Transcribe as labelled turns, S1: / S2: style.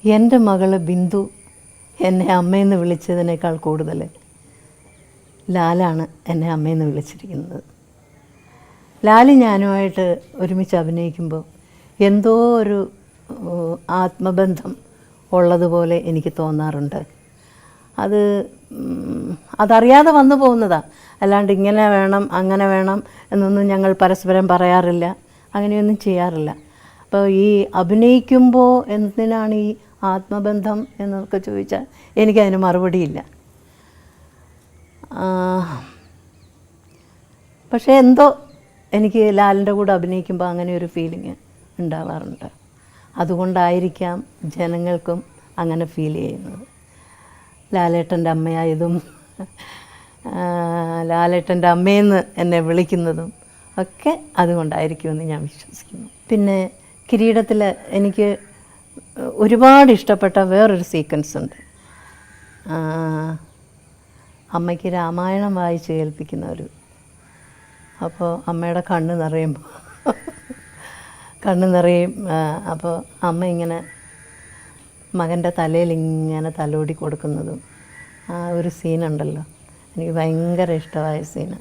S1: എൻ്റെ മകള് ബിന്ദു എന്നെ അമ്മയെന്ന് വിളിച്ചതിനേക്കാൾ കൂടുതൽ ലാലാണ് എന്നെ അമ്മയെന്ന് വിളിച്ചിരിക്കുന്നത്. ലാല് ഞാനുമായിട്ട് ഒരുമിച്ച് അഭിനയിക്കുമ്പോൾ എന്തോ ഒരു ആത്മബന്ധം ഉള്ളതുപോലെ എനിക്ക് തോന്നാറുണ്ട്. അതറിയാതെ വന്നു പോകുന്നതാണ്. അല്ലാണ്ട് ഇങ്ങനെ വേണം അങ്ങനെ വേണം എന്നൊന്നും ഞങ്ങൾ പരസ്പരം പറയാറില്ല, അങ്ങനെയൊന്നും ചെയ്യാറില്ല. അപ്പോൾ ഈ അഭിനയിക്കുമ്പോൾ എന്തിനാണ് ഈ ആത്മബന്ധം എന്നൊക്കെ ചോദിച്ചാൽ എനിക്കതിന് മറുപടിയില്ല. പക്ഷേ എന്തോ എനിക്ക് ലാലിൻ്റെ കൂടെ അഭിനയിക്കുമ്പോൾ അങ്ങനെ ഒരു ഫീലിംഗ് ഉണ്ടാവാറുണ്ട്. അതുകൊണ്ടായിരിക്കാം ജനങ്ങൾക്കും അങ്ങനെ ഫീൽ ചെയ്യുന്നത്. ലാലേട്ടൻ്റെ അമ്മയായതും ലാലേട്ടൻ്റെ അമ്മയെന്ന് എന്നെ വിളിക്കുന്നതും ഒക്കെ അതുകൊണ്ടായിരിക്കുമെന്ന് ഞാൻ വിശ്വസിക്കുന്നു. പിന്നെ കിരീടത്തിൽ എനിക്ക് ഒരുപാട് ഇഷ്ടപ്പെട്ട വേറൊരു സീക്വൻസ് ഉണ്ട്. അമ്മയ്ക്ക് രാമായണം വായിച്ച് കേൾപ്പിക്കുന്നവർ. അപ്പോൾ അമ്മയുടെ കണ്ണ് നിറയും. അപ്പോൾ അമ്മ ഇങ്ങനെ മകൻ്റെ തലയിൽ ഇങ്ങനെ തലോടി കൊടുക്കുന്നതും ആ ഒരു സീനുണ്ടല്ലോ, എനിക്ക് ഭയങ്കര ഇഷ്ടമായ സീന്.